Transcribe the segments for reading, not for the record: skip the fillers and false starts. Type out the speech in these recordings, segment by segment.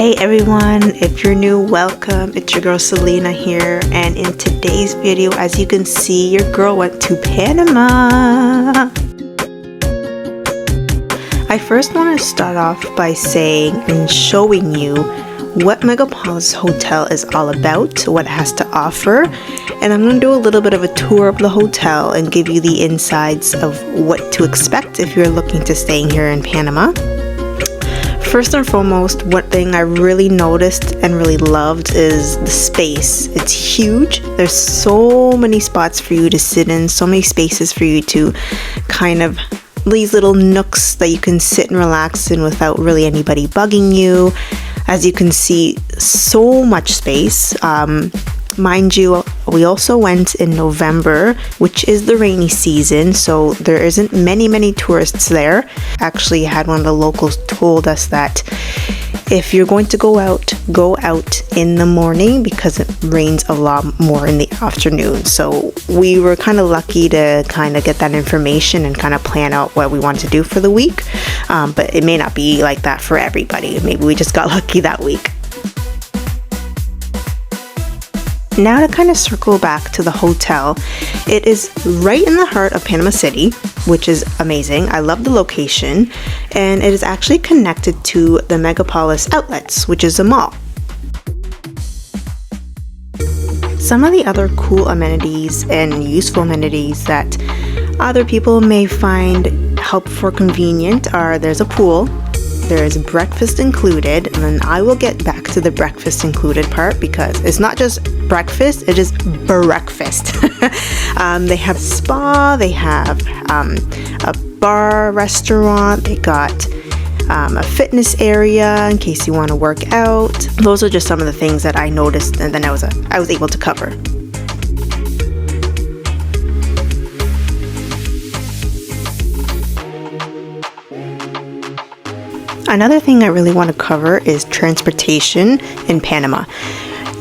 Hey everyone, if you're new, welcome. It's your girl Selena here, and in today's video, as you can see, your girl went to Panama. I first want to start off by saying and showing you what Megapolis Hotel is all about, what it has to offer, and I'm going to do a little bit of a tour of the hotel and give you the insides of what to expect if you're looking to staying here in Panama. First and foremost, one thing I really noticed and really loved is the space. It's huge. There's so many spots for you to sit in, so many spaces for you to kind of these little nooks that you can sit and relax in without really anybody bugging you. As you can see, so much space. Mind you, we also went in November, which is the rainy season, so there isn't many tourists there. Actually, had one of the locals told us that if you're going to go out in the morning because it rains a lot more in the afternoon. So we were kind of lucky to kind of get that information and kind of plan out what we want to do for the week. But it may not be like that for everybody. Maybe we just got lucky that week. Now to kind of circle back to the hotel, it is right in the heart of Panama City, which is amazing. I love the location, and it is actually connected to the Megapolis outlets, which is a mall. Some of the other cool amenities and useful amenities that other people may find helpful or convenient are there's a pool, there's breakfast included, and then I will get back to the breakfast included part because it's not just breakfast, it is breakfast. They have spa, they have a bar, restaurant, they got a fitness area in case you want to work out. Those are just some of the things that I noticed and then I was able to cover. Another thing I really want to cover is transportation in Panama.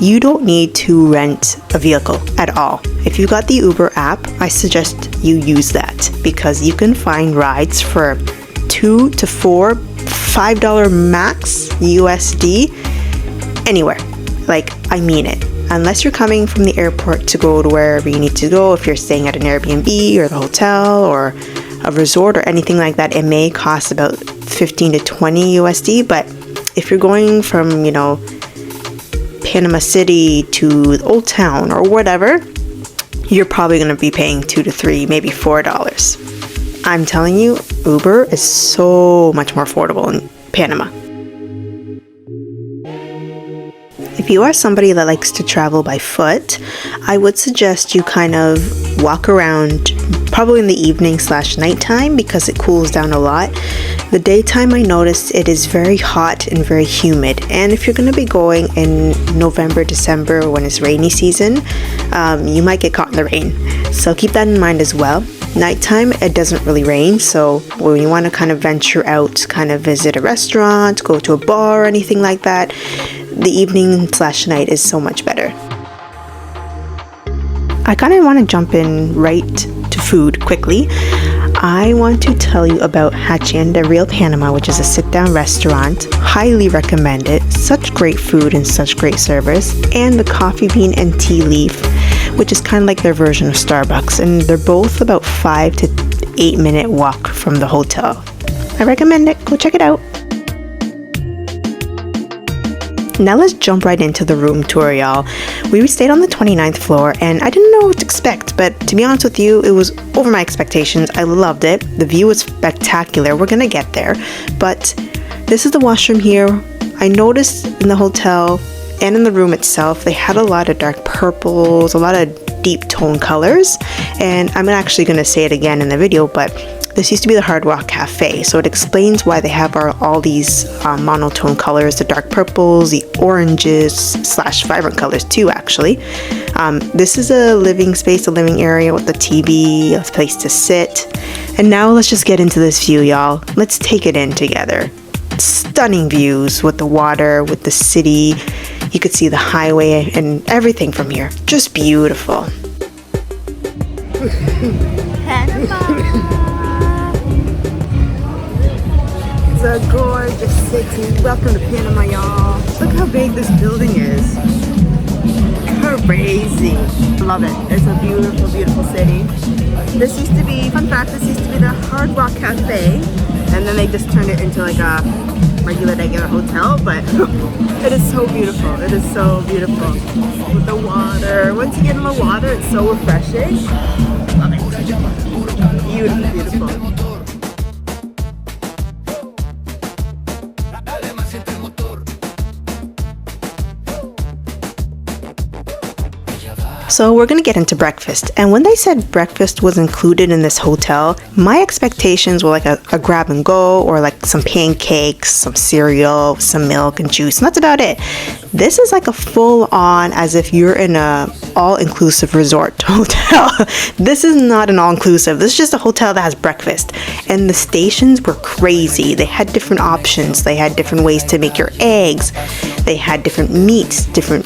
You don't need to rent a vehicle at all. If you got the Uber app, I suggest you use that because you can find rides for $2 to $4, $5 max USD anywhere. Like, I mean it. Unless you're coming from the airport to go to wherever you need to go, if you're staying at an Airbnb or the hotel or a resort or anything like that, it may cost about 15 to 20 USD. But if you're going from, Panama City to Old Town or whatever, you're probably going to be paying $2 to $3, maybe $4. I'm telling you, Uber is so much more affordable in Panama. If you are somebody that likes to travel by foot, I would suggest you kind of walk around probably in the evening / nighttime because it cools down a lot. The daytime, I noticed it is very hot and very humid, and if you're going to be going in November, December when it's rainy season, you might get caught in the rain. So keep that in mind as well. Nighttime, it doesn't really rain, so when you want to kind of venture out, kind of visit a restaurant, go to a bar or anything like that, the evening / night is so much better. I kind of want to jump in right to food quickly. I want to tell you about Hacienda Real Panama, which is a sit-down restaurant. Highly recommend it. Such great food and such great service. And the Coffee Bean and Tea Leaf, which is kind of like their version of Starbucks. And they're both about 5 to 8 minute walk from the hotel. I recommend it. Go check it out. Now let's jump right into the room tour, y'all. We stayed on the 29th floor and I didn't know what to expect, but to be honest with you, it was over my expectations. I loved it. The view was spectacular. We're gonna get there, but this is the washroom here. I noticed in the hotel and in the room itself, they had a lot of dark purples, a lot of deep tone colors, and I'm actually gonna say it again in the video, but this used to be the Hard Rock Cafe, so it explains why they have all these monotone colors, the dark purples, the oranges / vibrant colors too, actually. This is a living space, a living area with a TV, a place to sit. And now let's just get into this view, y'all. Let's take it in together. Stunning views with the water, with the city. You could see the highway and everything from here. Just beautiful. Panama. is a gorgeous city. Welcome to Panama, y'all. Look how big this building is. Crazy. Love it. It's a beautiful, beautiful city. This used to be, fun fact, this used to be the Hard Rock Cafe. And then they just turned it into like a regular hotel. But it is so beautiful. It is so beautiful. With the water. Once you get in the water, it's so refreshing. Love it. Beautiful, beautiful. So we're gonna get into breakfast, and when they said breakfast was included in this hotel, my expectations were like a grab and go, or like some pancakes, some cereal, some milk and juice, and that's about it. This is like a full-on, as if you're in a all-inclusive resort hotel. This is not an all-inclusive. This is just a hotel that has breakfast, and the stations were crazy. They had different options. They had different ways to make your eggs. They had different meats, different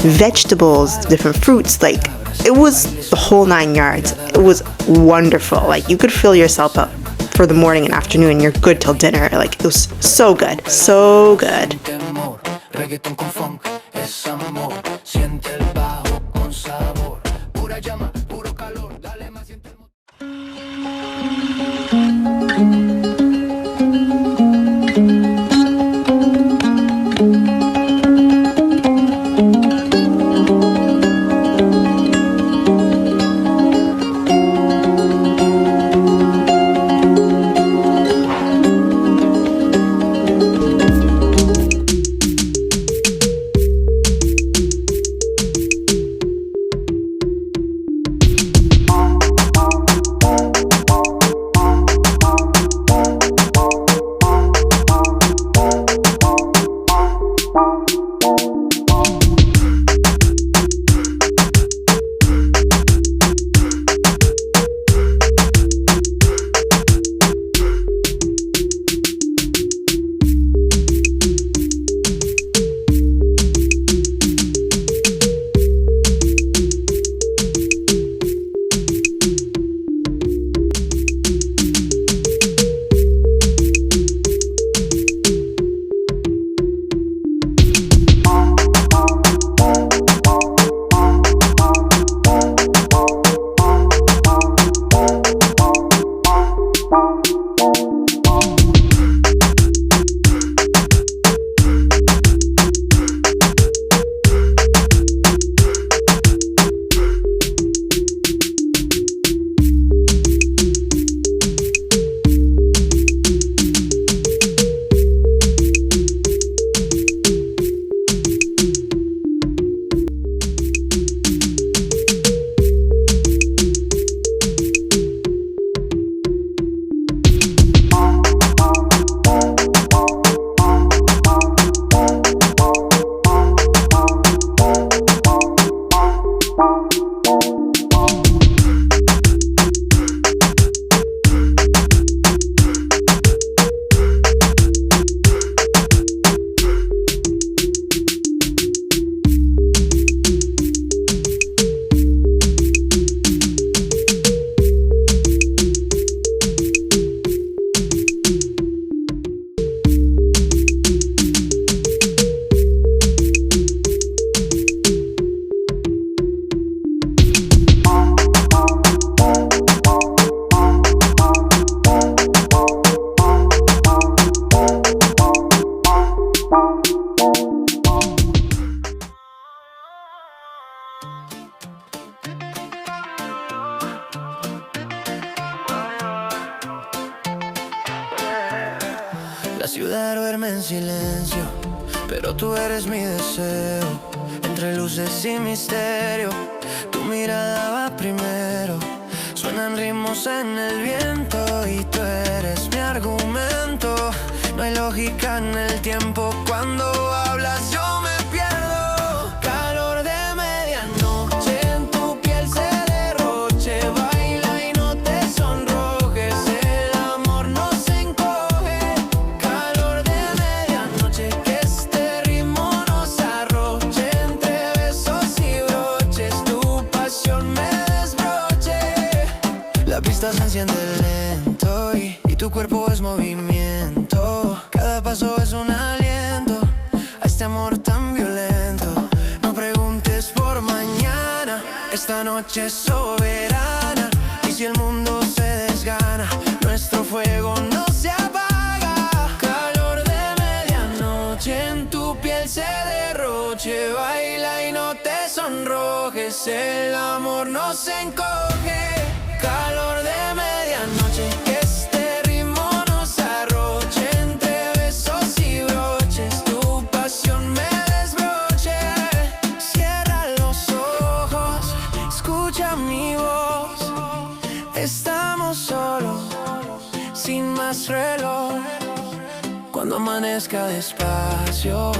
vegetables, different fruits. Like, it was the whole 9 yards. It was wonderful. Like, you could fill yourself up for the morning and afternoon, and you're good till dinner. Like, it was so good. So good. La ciudad duerme en silencio, pero tú eres mi deseo. Entre luces y misterio, tu mirada va primero. Suenan ritmos en el viento y tú eres mi argumento. No hay lógica en el tiempo, cuando hablas yo me pierdo. Calor de medianoche, en tu piel se derroche. Baila y no te sonrojes, el amor no se encoge. Calor de medianoche, que este ritmo nos arroche. Entre besos y broches, tu pasión me desbroche. La pista se enciende lento y tu cuerpo es movimiento. pasó es un aliento a este amor tan violento. No preguntes por mañana, esta noche es soberana. Y si el mundo se desgana, nuestro fuego no se apaga. Calor de medianoche, en tu piel se derroche. Baila y no te sonrojes, el amor no se encoge. Calor de medianoche, que este ritmo nos arroche. Entre besos y broches, tu pasión me desbroche. Cierra los ojos, escucha mi voz. Estamos solos, sin más reloj. Cuando amanezca despacio,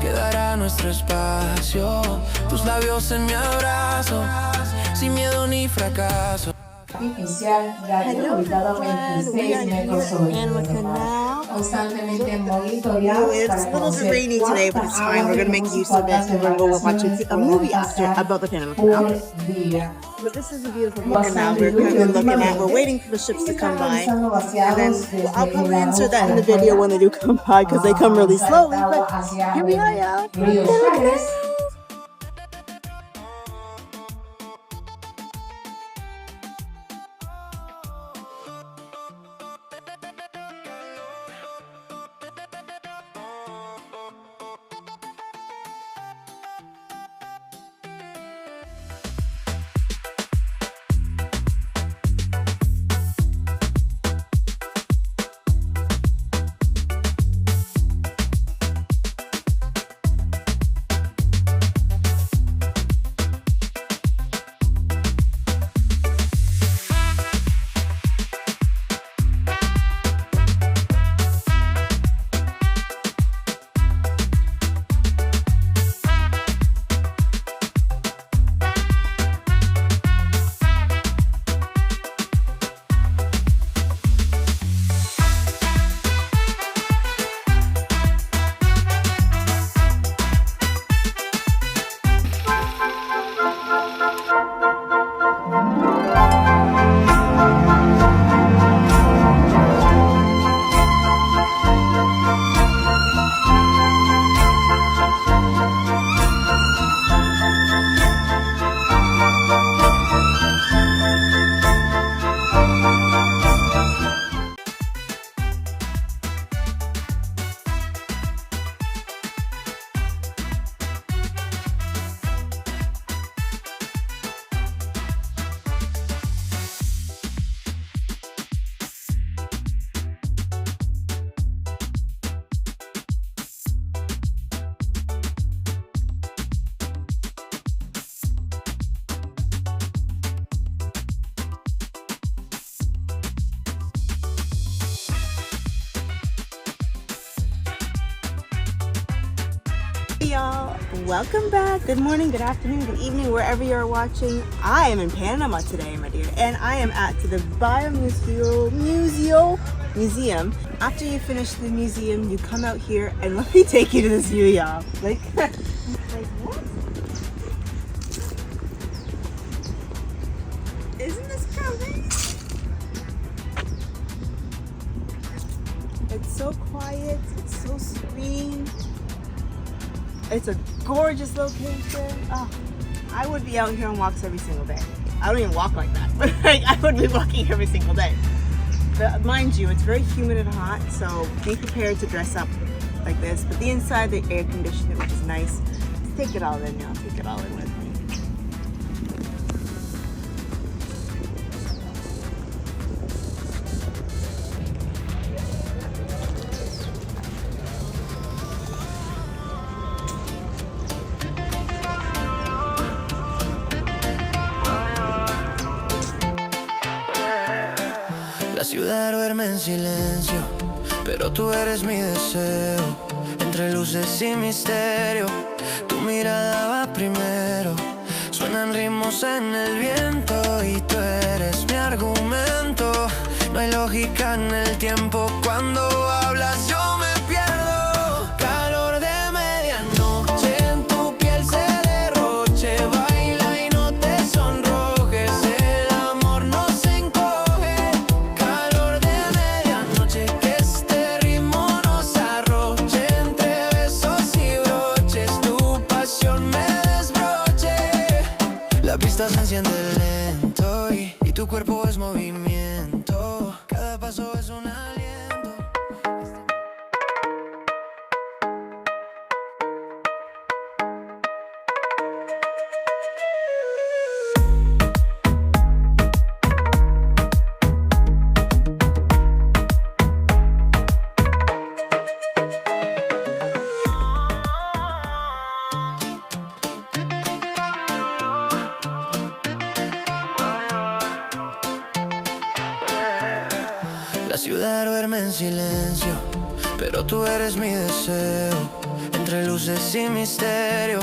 quedará nuestro espacio. Tus labios en mi abrazo, sin miedo ni fracaso. Artificial radio ubicado a 26 metros sobre el mar, Canal. constantemente monitoreado It's para a little bit conocer rainy today, but it's fine. We're gonna make use of it, and then we'll watch a movie after about the Panama Canal. por día. But this is a beautiful canal we're currently looking at. We're waiting for the ships to come by, and then I'll probably insert that in the video when they do come by because they come really slowly. But here we are, y'all. Y'all, welcome back. Good morning, good afternoon, good evening, wherever you're watching. I am in Panama today, my dear, and I am at the Biomuseo museum. After you finish the museum, you come out here and let me take you to this view, y'all. Like what? Isn't this crazy? It's so quiet. It's so serene. It's a gorgeous location. Oh, I would be out here on walks every single day. I don't even walk like that, but like, I would be walking every single day. But mind you, it's very humid and hot, so be prepared to dress up like this. But the inside, the air conditioner, which is nice. Just take it all in, y'all. Take it all in with me. La ciudad duerme en silencio, pero tú eres mi deseo. Entre luces y misterio, tu mirada va primero. Suenan ritmos en el viento y tú eres mi argumento. No hay lógica en el tiempo, cuando hablas yo me pierdo. Calor de medianoche, en tu piel se derroche. Baila y no te sonrojes, el amor no se encoge. Calor de medianoche, que este ritmo nos arroje. pista se enciende lento y tu cuerpo es movimiento. Cada paso es un aliento. La ciudad duerme en silencio, pero tú eres mi deseo. Entre luces y misterio,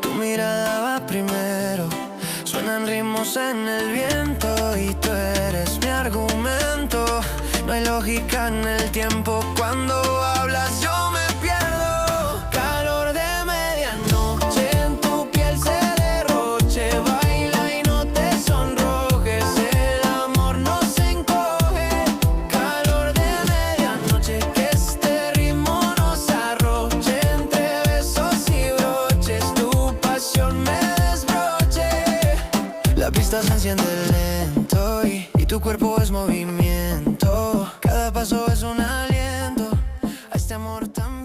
tu mirada va primero. Suenan ritmos en el viento y tú eres mi argumento. No hay lógica en el tiempo, cuando hablas yo me pierdo. Calor de medianoche, en tu piel se derroche. Baila y no te sonrojes, el amor no se encoge. Calor de medianoche, que este ritmo nos arroche. Entre besos y broches, tu pasión me desbroche. La pista se enciende lento y tu cuerpo es movimiento. Cada paso es un aliento a este amor tan